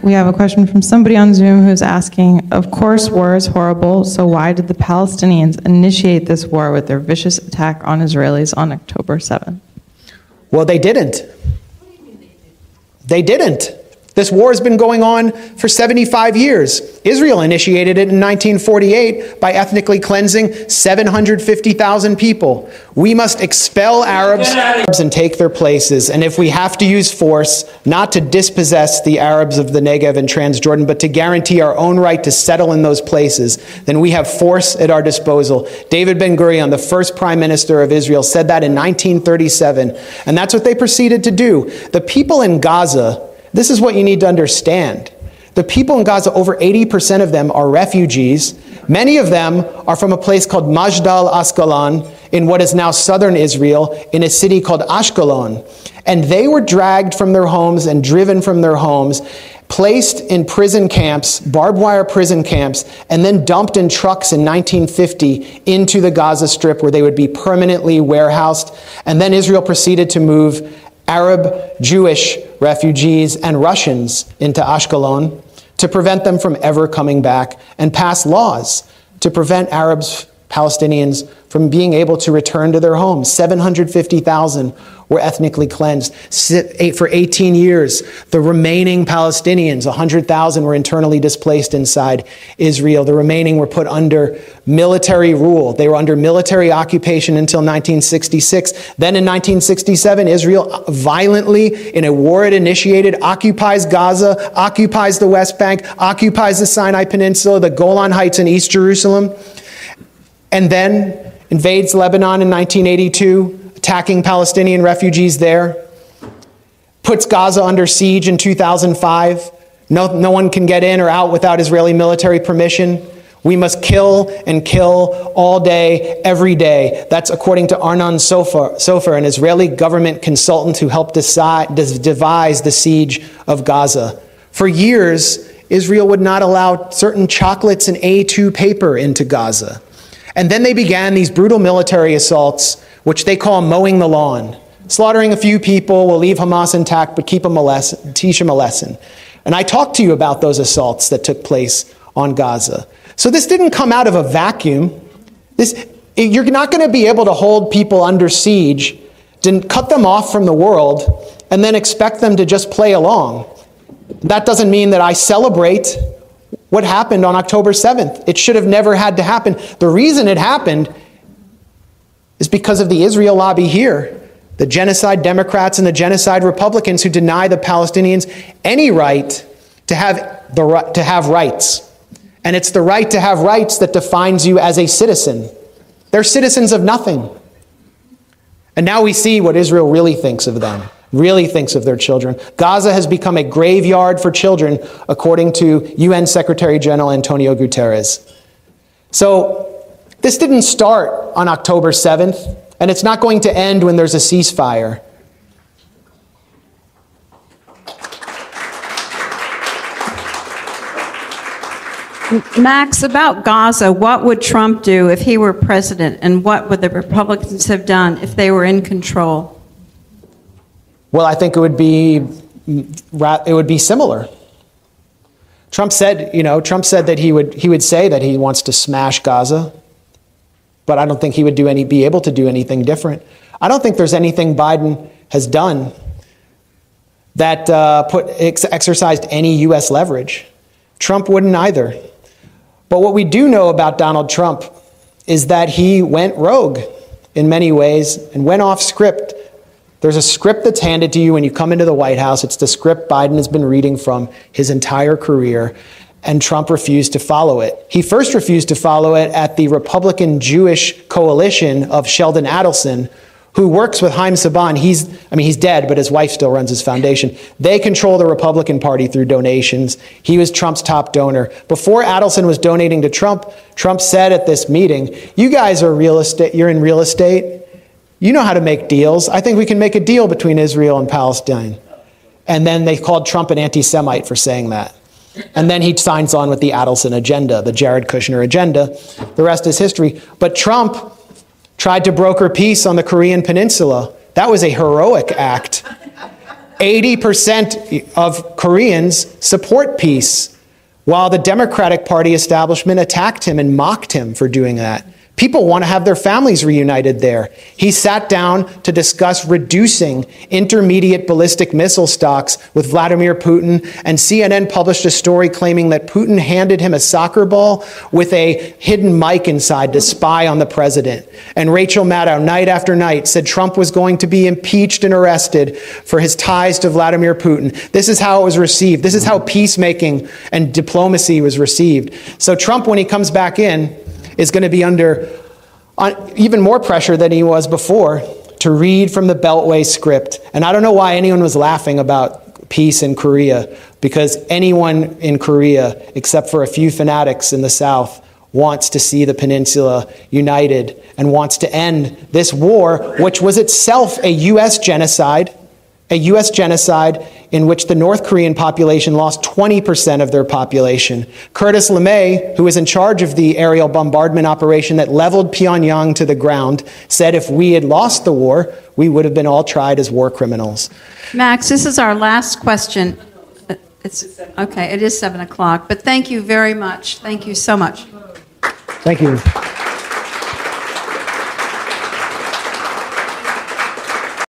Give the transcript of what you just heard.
We have a question from somebody on Zoom who's asking, of course war is horrible, so why did the Palestinians initiate this war with their vicious attack on Israelis on October 7th? Well, they didn't. They didn't. This war has been going on for 75 years. Israel initiated it in 1948 by ethnically cleansing 750,000 people. We must expel Arabs and take their places. And if we have to use force, not to dispossess the Arabs of the Negev and Transjordan, but to guarantee our own right to settle in those places, then we have force at our disposal. David Ben-Gurion, the first prime minister of Israel, said that in 1937. And that's what they proceeded to do. The people in Gaza, this is what you need to understand. The people in Gaza, over 80% of them are refugees. Many of them are from a place called Majdal Asqalon in what is now southern Israel, in a city called Ashkelon. And they were dragged from their homes and driven from their homes, placed in prison camps, barbed wire prison camps, and then dumped in trucks in 1950 into the Gaza Strip where they would be permanently warehoused. And then Israel proceeded to move Arab, Jewish refugees and Russians into Ashkelon to prevent them from ever coming back, and pass laws to prevent Arabs, Palestinians from being able to return to their homes. 750,000 were ethnically cleansed. For 18 years, the remaining Palestinians, 100,000, were internally displaced inside Israel. The remaining were put under military rule. They were under military occupation until 1966. Then in 1967, Israel violently, in a war it initiated, occupies Gaza, occupies the West Bank, occupies the Sinai Peninsula, the Golan Heights in East Jerusalem, and then invades Lebanon in 1982, attacking Palestinian refugees there, puts Gaza under siege in 2005. No one can get in or out without Israeli military permission. We must kill and kill all day, every day. That's according to Arnon Sofer, an Israeli government consultant who helped devise the siege of Gaza. For years, Israel would not allow certain chocolates and A2 paper into Gaza. And then they began these brutal military assaults, which they call mowing the lawn. Slaughtering a few people, will leave Hamas intact, but teach them a lesson. And I talked to you about those assaults that took place on Gaza. So this didn't come out of a vacuum. You're not going to be able to hold people under siege, to cut them off from the world, and then expect them to just play along. That doesn't mean that I celebrate what happened on October 7th. It should have never had to happen. The reason it happened is because of the Israel lobby here, the genocide Democrats and the genocide Republicans who deny the Palestinians any right to have rights. And it's the right to have rights that defines you as a citizen. They're citizens of nothing. And now we see what Israel really thinks of them, really thinks of their children. Gaza has become a graveyard for children, according to UN Secretary General Antonio Guterres. So this didn't start on October 7th, and it's not going to end when there's a ceasefire. Max, about Gaza, what would Trump do if he were president, and what would the Republicans have done if they were in control? Well, I think it would be similar. Trump said that he would say that he wants to smash Gaza, but I don't think he would be able to do anything different. I don't think there's anything Biden has done that exercised any U.S. leverage. Trump wouldn't either. But what we do know about Donald Trump is that he went rogue in many ways and went off script. There's a script that's handed to you when you come into the White House. It's the script Biden has been reading from his entire career, and Trump refused to follow it. He first refused to follow it at the Republican Jewish coalition of Sheldon Adelson, who works with Haim Saban. He's dead, but his wife still runs his foundation. They control the Republican Party through donations. He was Trump's top donor. Before Adelson was donating to Trump, Trump said at this meeting, "You guys are real estate. You're in real estate. You know how to make deals. I think we can make a deal between Israel and Palestine." And then they called Trump an anti-Semite for saying that. And then he signs on with the Adelson agenda, the Jared Kushner agenda. The rest is history. But Trump tried to broker peace on the Korean Peninsula. That was a heroic act. 80% of Koreans support peace, while the Democratic Party establishment attacked him and mocked him for doing that. People want to have their families reunited there. He sat down to discuss reducing intermediate ballistic missile stocks with Vladimir Putin, and CNN published a story claiming that Putin handed him a soccer ball with a hidden mic inside to spy on the president. And Rachel Maddow, night after night, said Trump was going to be impeached and arrested for his ties to Vladimir Putin. This is how it was received. This is how peacemaking and diplomacy was received. So Trump, when he comes back in, is going to be under even more pressure than he was before to read from the Beltway script. And I don't know why anyone was laughing about peace in Korea, because anyone in Korea, except for a few fanatics in the South, wants to see the peninsula united and wants to end this war, which was itself a U.S. genocide, in which the North Korean population lost 20% of their population. Curtis LeMay, who was in charge of the aerial bombardment operation that leveled Pyongyang to the ground, said if we had lost the war, we would have been all tried as war criminals. Max, this is our last question. Okay, it is 7 o'clock, but thank you very much. Thank you so much. Thank you.